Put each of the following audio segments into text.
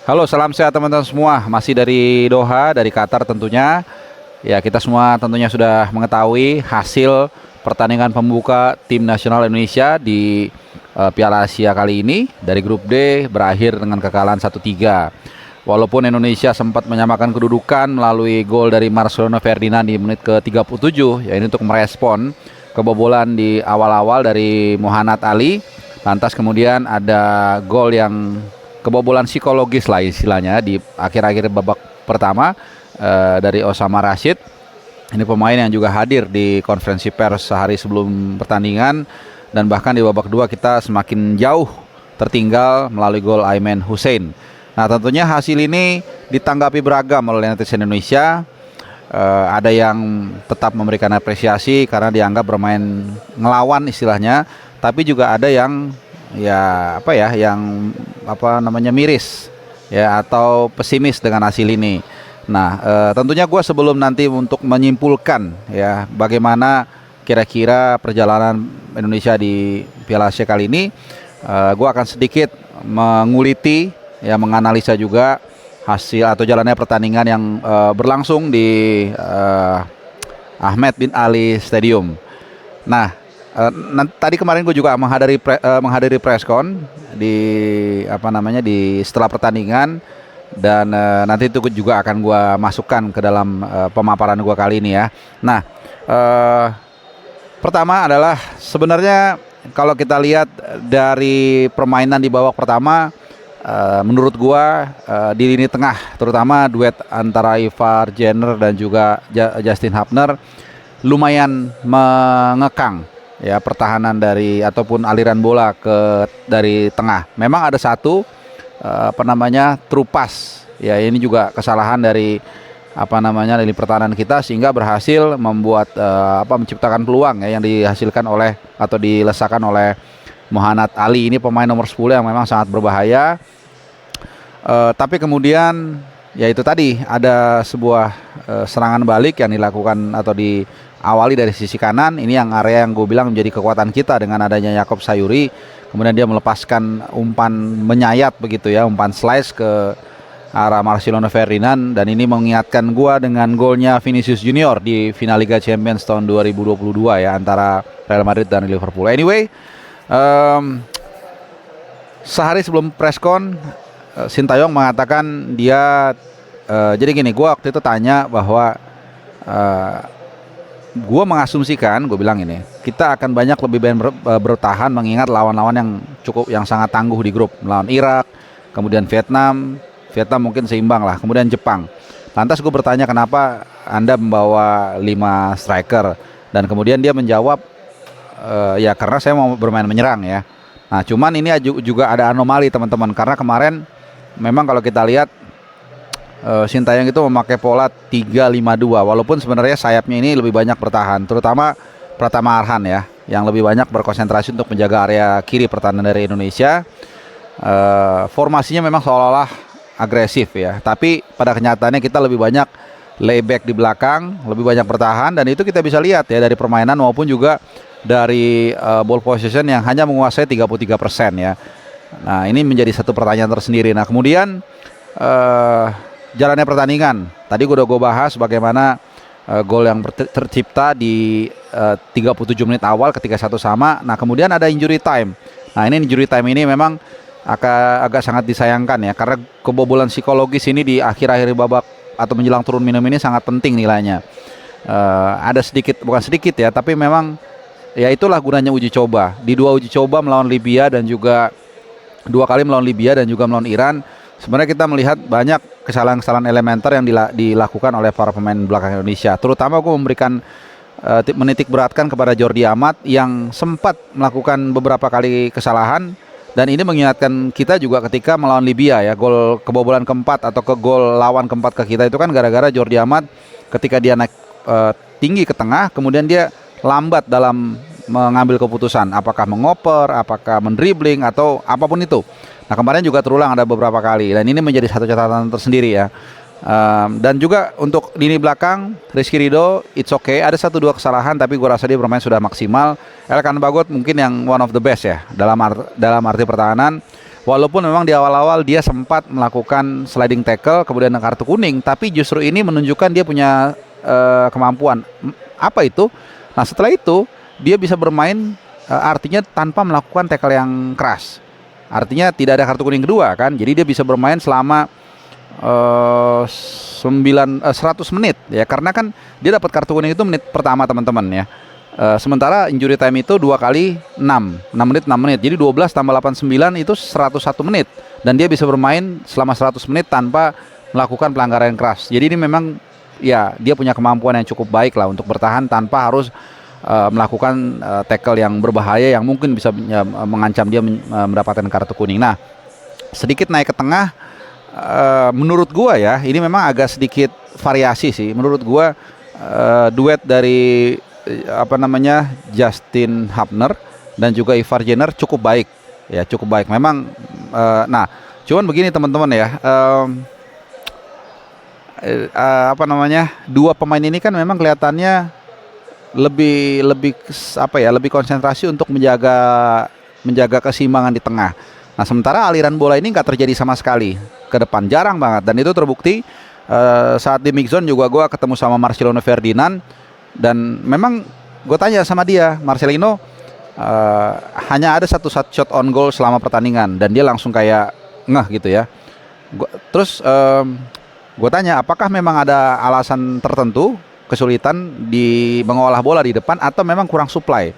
Halo, salam sehat teman-teman semua. Masih dari Doha, dari Qatar tentunya. Ya, kita semua tentunya sudah mengetahui hasil pertandingan pembuka tim nasional Indonesia di Piala Asia kali ini. Dari grup D berakhir dengan kekalahan 1-3. Walaupun Indonesia sempat menyamakan kedudukan melalui gol dari Marcelino Ferdinand di menit ke-37, ya ini untuk merespon kebobolan di awal-awal dari Muhammad Ali. Lantas kemudian ada gol yang kebobolan psikologis lah istilahnya di akhir-akhir babak pertama dari Osama Rashid. Ini pemain yang juga hadir di konferensi pers sehari sebelum pertandingan, dan bahkan di babak kedua kita semakin jauh tertinggal melalui gol Aiman Hussein. Nah, tentunya hasil ini ditanggapi beragam oleh netizen Indonesia. Ada yang tetap memberikan apresiasi karena dianggap bermain ngelawan istilahnya, tapi juga ada yang miris ya atau pesimis dengan hasil ini. Nah, tentunya gue sebelum nanti untuk menyimpulkan ya bagaimana kira-kira perjalanan Indonesia di Piala Asia kali ini, gue akan sedikit menguliti ya, menganalisa juga hasil atau jalannya pertandingan yang berlangsung di Ahmed bin Ali Stadium. Nah, tadi kemarin gue juga menghadiri preskon di setelah pertandingan, dan nanti itu juga akan gue masukkan ke dalam pemaparan gue kali ini ya. Nah, pertama adalah sebenarnya kalau kita lihat dari permainan di babak pertama, menurut gua di lini tengah terutama duet antara Ivar Jenner dan juga Justin Hubner lumayan mengekang ya pertahanan dari ataupun aliran bola dari tengah. Memang ada satu true pass ya, ini juga kesalahan dari dari pertahanan kita sehingga berhasil membuat menciptakan peluang ya yang dihasilkan oleh atau dilesakan oleh Muhammad Ali. Ini pemain nomor 10 yang memang sangat berbahaya. Tapi kemudian ya itu tadi ada sebuah serangan balik yang dilakukan atau diawali dari sisi kanan. Ini yang area yang gue bilang menjadi kekuatan kita dengan adanya Yakob Sayuri. Kemudian dia melepaskan umpan menyayat begitu ya, umpan slice ke arah Marcelino Ferdinand, dan ini mengingatkan gue dengan golnya Vinicius Junior di final Liga Champions tahun 2022 ya antara Real Madrid dan Liverpool. Anyway, sehari sebelum preskon, Sintayong mengatakan dia jadi gini, gue waktu itu tanya bahwa gue mengasumsikan, gue bilang ini kita akan banyak lebih bertahan mengingat lawan-lawan yang sangat tangguh di grup, melawan Irak, kemudian Vietnam mungkin seimbang lah, kemudian Jepang. Lantas gue bertanya kenapa Anda membawa 5 striker, dan kemudian dia menjawab ya karena saya mau bermain menyerang ya. Nah, cuman ini juga ada anomali teman-teman, karena kemarin memang kalau kita lihat Sintayong itu memakai pola 3-5-2, walaupun sebenarnya sayapnya ini lebih banyak bertahan, terutama Pratama Arhan ya yang lebih banyak berkonsentrasi untuk menjaga area kiri pertahanan dari Indonesia. Formasinya memang seolah-olah agresif ya, tapi pada kenyataannya kita lebih banyak layback di belakang, lebih banyak bertahan, dan itu kita bisa lihat ya dari permainan maupun juga dari ball possession yang hanya menguasai 33% ya. Nah, ini menjadi satu pertanyaan tersendiri. Nah, kemudian jalannya pertandingan tadi gue bahas bagaimana gol yang tercipta di 37 menit awal ketika 1-1. Nah, kemudian ada injury time. Nah, ini injury time ini memang agak sangat disayangkan ya, karena kebobolan psikologis ini di akhir-akhir babak atau menjelang turun minum ini sangat penting nilainya. Ada bukan sedikit ya, tapi memang ya itulah gunanya uji coba. Di 2 uji coba melawan Libya dan juga 2 kali melawan Libya dan juga melawan Iran, sebenarnya kita melihat banyak kesalahan-kesalahan elementer yang dilakukan oleh para pemain belakang Indonesia. Terutama gue menitik beratkan kepada Jordi Amat yang sempat melakukan beberapa kali kesalahan. Dan ini mengingatkan kita juga ketika melawan Libya ya, gol kebobolan keempat atau gol lawan keempat ke kita itu kan gara-gara Jordi Amat ketika dia naik tinggi ke tengah, kemudian dia lambat dalam mengambil keputusan, apakah mengoper, apakah mendribling atau apapun itu. Nah, kemarin juga terulang ada beberapa kali, dan ini menjadi satu catatan tersendiri ya. Dan juga untuk lini belakang, Rizky Ridho, it's okay, ada 1-2 kesalahan, tapi gue rasa dia bermain sudah maksimal. Elkan Bagot mungkin yang one of the best ya dalam arti pertahanan. Walaupun memang di awal-awal dia sempat melakukan sliding tackle kemudian kartu kuning, tapi justru ini menunjukkan dia punya kemampuan. Apa itu? Nah, setelah itu dia bisa bermain artinya tanpa melakukan tackle yang keras. Artinya tidak ada kartu kuning kedua kan. Jadi dia bisa bermain selama 100 menit ya, karena kan dia dapat kartu kuning itu menit pertama teman-teman ya. Sementara injury time itu 2 kali 6 menit. Jadi 12 tambah 89 itu 101 menit. Dan dia bisa bermain selama 100 menit tanpa melakukan pelanggaran yang keras. Jadi ini memang ya dia punya kemampuan yang cukup baik lah untuk bertahan tanpa harus melakukan tackle yang berbahaya yang mungkin bisa mengancam dia mendapatkan kartu kuning. Nah, sedikit naik ke tengah, menurut gua ya ini memang agak sedikit variasi sih. Menurut gua duet dari Justin Hubner dan juga Ivar Jenner cukup baik ya, cukup baik memang. Nah, cuman begini teman-teman ya, dua pemain ini kan memang kelihatannya lebih konsentrasi untuk menjaga keseimbangan di tengah. Nah, sementara aliran bola ini nggak terjadi sama sekali ke depan, jarang banget, dan itu terbukti saat di mix zone juga gue ketemu sama Marcelino Ferdinand. Dan memang gue tanya sama dia, Marcelino hanya ada satu shot on goal selama pertandingan dan dia langsung kayak ngeh gitu ya. Terus gue tanya apakah memang ada alasan tertentu kesulitan di mengolah bola di depan atau memang kurang supply.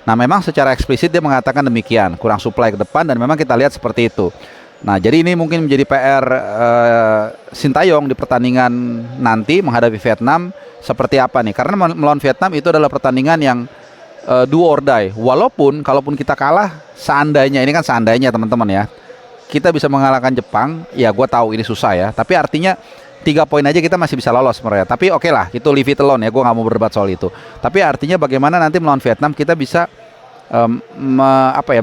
Nah, memang secara eksplisit dia mengatakan demikian, kurang supply ke depan, dan memang kita lihat seperti itu. Nah, jadi ini mungkin menjadi PR Sintayong di pertandingan nanti menghadapi Vietnam seperti apa nih? Karena melawan Vietnam itu adalah pertandingan yang do or die. Walaupun kalaupun kita kalah, seandainya, ini kan seandainya teman-teman ya, kita bisa mengalahkan Jepang, ya gue tahu ini susah ya. Tapi artinya 3 poin aja kita masih bisa lolos sebenarnya. Tapi oke lah, itu leave it alone ya, gue nggak mau berdebat soal itu. Tapi artinya bagaimana nanti melawan Vietnam kita bisa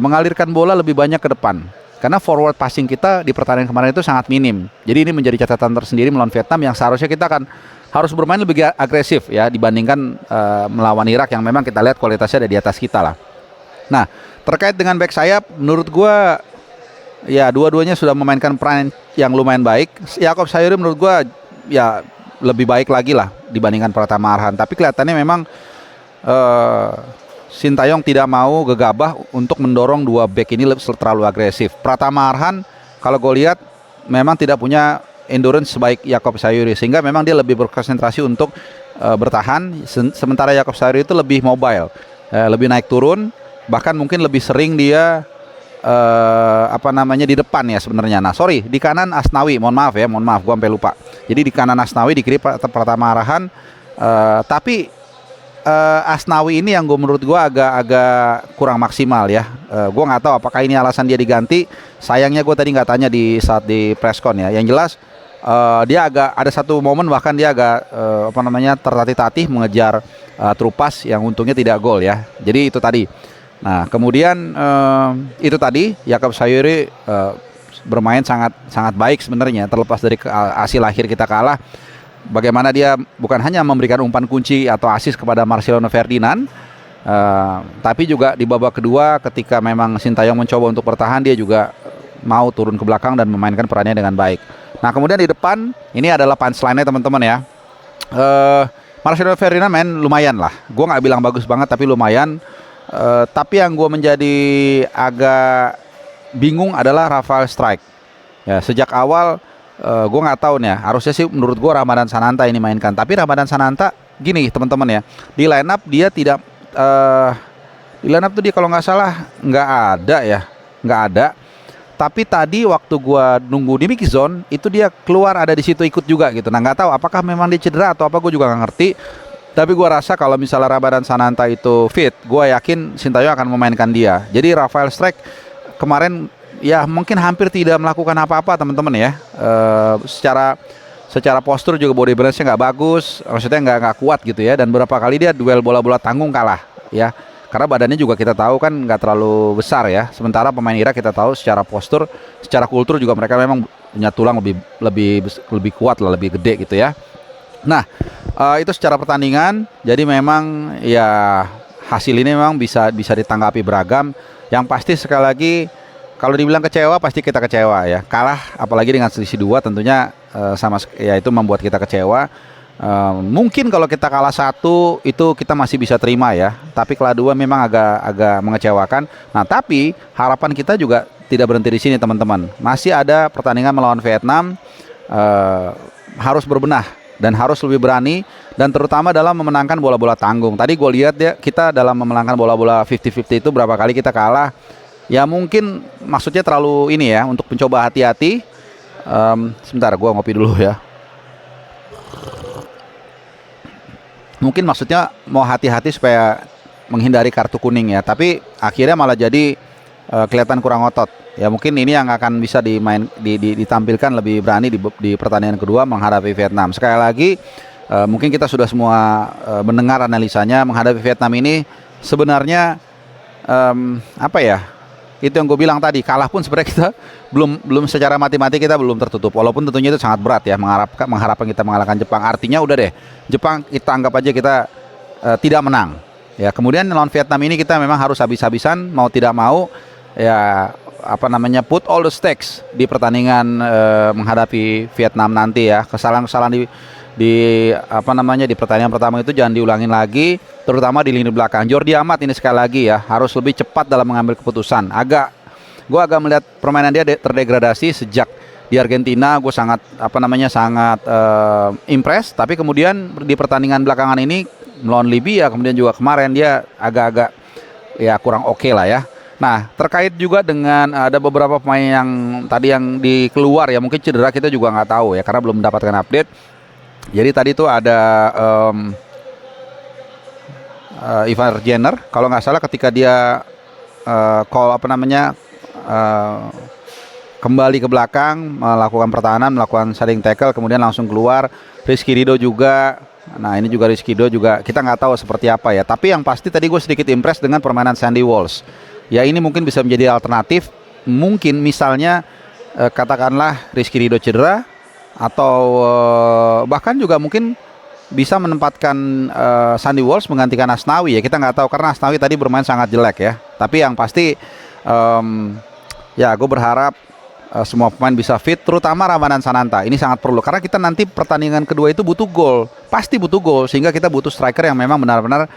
mengalirkan bola lebih banyak ke depan. Karena forward passing kita di pertandingan kemarin itu sangat minim. Jadi ini menjadi catatan tersendiri melawan Vietnam yang seharusnya kita akan harus bermain lebih agresif ya dibandingkan melawan Irak yang memang kita lihat kualitasnya ada di atas kita lah. Nah, terkait dengan back sayap, menurut gua ya dua-duanya sudah memainkan peran yang lumayan baik. Yaakob Sayuri menurut gua ya lebih baik lagi lah dibandingkan Pratama Arhan. Tapi kelihatannya memang Sintayong tidak mau gegabah untuk mendorong dua back ini terlalu agresif. Pratama Arhan kalau gue lihat memang tidak punya endurance sebaik Yaakob Sayuri, sehingga memang dia lebih berkonsentrasi untuk bertahan, sementara Yaakob Sayuri itu lebih mobile, lebih naik turun, bahkan mungkin lebih sering dia di depan ya sebenarnya. Nah, sorry, di kanan Asnawi, mohon maaf gue sampai lupa. Jadi di kanan Asnawi, di kiri Pratama Arhan, tapi Asnawi ini yang menurut gue agak kurang maksimal ya. Gue nggak tahu apakah ini alasan dia diganti. Sayangnya gue tadi nggak tanya di saat di preskon ya. Yang jelas dia agak ada satu momen bahkan dia agak tertatih-tatih mengejar Trupas yang untungnya tidak gol ya. Jadi itu tadi. Nah, kemudian itu tadi Yaakob Sayuri bermain sangat baik sebenarnya, terlepas dari hasil akhir kita kalah. Bagaimana dia bukan hanya memberikan umpan kunci atau asis kepada Marcelino Ferdinand, tapi juga di babak kedua ketika memang Sintayong mencoba untuk bertahan, dia juga mau turun ke belakang dan memainkan perannya dengan baik. Nah, kemudian di depan ini adalah punchline-nya teman-teman ya. Marcelino Ferdinand main lumayan lah. Gue nggak bilang bagus banget tapi lumayan. Tapi yang gue menjadi agak bingung adalah Rafael Strike. Ya, sejak awal gue nggak tahu nih ya, harusnya sih menurut gue Ramadan Sananta ini mainkan, tapi Ramadan Sananta gini teman-teman ya, di line up dia tidak di line up tuh dia kalau nggak salah nggak ada. Tapi tadi waktu gue nunggu di mix zone itu dia keluar ada di situ ikut juga gitu. Nah, nggak tahu apakah memang dia cedera atau apa, gue juga nggak ngerti. Tapi gue rasa kalau misalnya Ramadan Sananta itu fit, gue yakin Sintayong akan memainkan dia. Jadi Rafael Strike kemarin ya mungkin hampir tidak melakukan apa-apa teman-teman ya. Secara postur juga body balance-nya nggak bagus, maksudnya nggak kuat gitu ya. Dan beberapa kali dia duel bola-bola tanggung kalah ya. Karena badannya juga kita tahu kan nggak terlalu besar ya. Sementara pemain Irak kita tahu secara postur, secara kultur juga mereka memang punya tulang lebih kuat lah, lebih gede gitu ya. Nah, itu secara pertandingan. Jadi memang ya hasil ini memang bisa ditanggapi beragam. Yang pasti sekali lagi kalau dibilang kecewa pasti kita kecewa ya. Kalah apalagi dengan selisih 2 tentunya ya itu membuat kita kecewa. Mungkin kalau kita kalah 1 itu kita masih bisa terima ya. Tapi kalah 2 memang agak mengecewakan. Nah, tapi harapan kita juga tidak berhenti di sini teman-teman. Masih ada pertandingan melawan Vietnam, harus berbenah dan harus lebih berani, dan terutama dalam memenangkan bola-bola tanggung. Tadi gue lihat ya, kita dalam memenangkan bola-bola 50-50 itu berapa kali kita kalah. Ya mungkin maksudnya terlalu ini ya, untuk mencoba hati-hati. Sebentar, gue ngopi dulu ya. Mungkin maksudnya mau hati-hati supaya menghindari kartu kuning ya, tapi akhirnya malah jadi kelihatan kurang otot. Ya mungkin ini yang akan bisa ditampilkan lebih berani di pertandingan kedua menghadapi Vietnam. Sekali lagi mungkin kita sudah semua mendengar analisanya menghadapi Vietnam ini sebenarnya apa ya? Itu yang gue bilang tadi, kalah pun sebenarnya kita belum secara matematik kita belum tertutup. Walaupun tentunya itu sangat berat ya mengharapkan kita mengalahkan Jepang. Artinya udah deh, Jepang kita anggap aja kita tidak menang. Ya, kemudian lawan Vietnam ini kita memang harus habis-habisan mau tidak mau ya, put all the stakes di pertandingan menghadapi Vietnam nanti ya. Kesalahan-kesalahan di pertandingan pertama itu jangan diulangin lagi, terutama di lini belakang. Jordi Amat ini sekali lagi ya harus lebih cepat dalam mengambil keputusan. Gue agak melihat permainan dia terdegradasi sejak di Argentina. Gue sangat impress, tapi kemudian di pertandingan belakangan ini melawan Libya, kemudian juga kemarin dia agak-agak ya kurang oke lah ya. Nah, terkait juga dengan ada beberapa pemain yang tadi yang dikeluar ya, mungkin cedera, kita juga nggak tahu ya karena belum mendapatkan update. Jadi tadi itu ada Ivan Jenner kalau nggak salah, ketika dia kembali ke belakang melakukan pertahanan, melakukan sliding tackle, kemudian langsung keluar. Rizky Ridho juga. Nah, ini juga Rizky Ridho juga kita nggak tahu seperti apa ya. Tapi yang pasti tadi gue sedikit impress dengan permainan Sandy Walsh. Ya ini mungkin bisa menjadi alternatif. Mungkin misalnya katakanlah Rizky Ridho cedera, atau bahkan juga mungkin bisa menempatkan Sandy Walsh menggantikan Asnawi ya. Kita nggak tahu karena Asnawi tadi bermain sangat jelek ya. Tapi yang pasti ya gue berharap semua pemain bisa fit, terutama Ramadan Sananta. Ini sangat perlu karena kita nanti pertandingan kedua itu butuh gol, pasti butuh gol, sehingga kita butuh striker yang memang benar-benar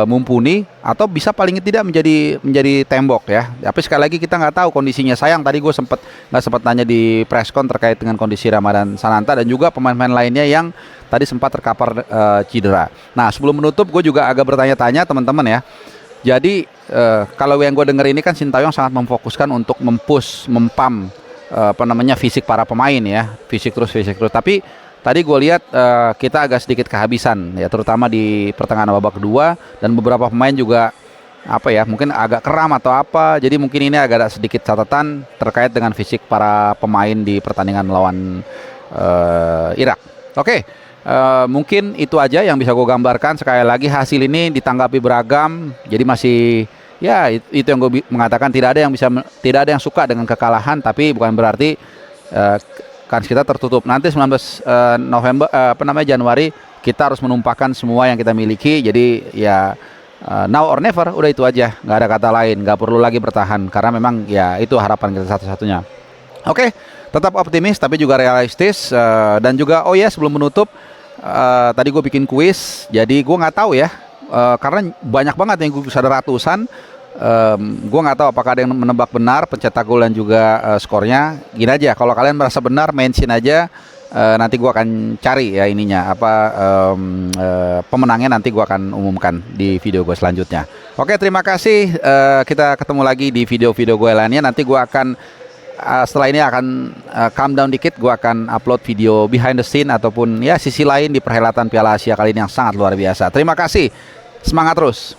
mumpuni atau bisa paling tidak menjadi tembok ya. Tapi sekali lagi kita nggak tahu kondisinya. Sayang tadi gue nggak sempat nanya di preskon terkait dengan kondisi Ramadan Sananta dan juga pemain-pemain lainnya yang tadi sempat terkapar cedera. Nah, sebelum menutup gue juga agak bertanya-tanya teman-teman ya. Jadi kalau yang gue dengar ini kan Sintayong sangat memfokuskan untuk mempam fisik para pemain ya, fisik terus. Tapi tadi gue lihat kita agak sedikit kehabisan ya, terutama di pertengahan babak kedua, dan beberapa pemain juga mungkin agak keram atau apa. Jadi mungkin ini agak ada sedikit catatan terkait dengan fisik para pemain di pertandingan melawan Irak. Oke. Mungkin itu aja yang bisa gue gambarkan. Sekali lagi hasil ini ditanggapi beragam. Jadi masih ya itu yang gue mengatakan, tidak ada yang suka dengan kekalahan, tapi bukan berarti kans kita tertutup. Nanti 19 Januari kita harus menumpahkan semua yang kita miliki. Jadi ya now or never, udah itu aja, nggak ada kata lain, nggak perlu lagi bertahan karena memang ya itu harapan kita satu-satunya. Oke, tetap optimis tapi juga realistis, dan juga sebelum menutup tadi gue bikin kuis, jadi gue nggak tahu ya karena banyak banget yang gue bisa ada ratusan. Gue nggak tahu apakah ada yang menebak benar pencetak gol dan juga skornya. Gini aja, kalau kalian merasa benar mention aja, nanti gue akan cari ya ininya pemenangnya, nanti gue akan umumkan di video gue selanjutnya. Oke, terima kasih, kita ketemu lagi di video-video gue lainnya. Nanti gue akan setelah ini akan calm down dikit, gue akan upload video behind the scene ataupun ya sisi lain di perhelatan Piala Asia kali ini yang sangat luar biasa. Terima kasih, semangat terus.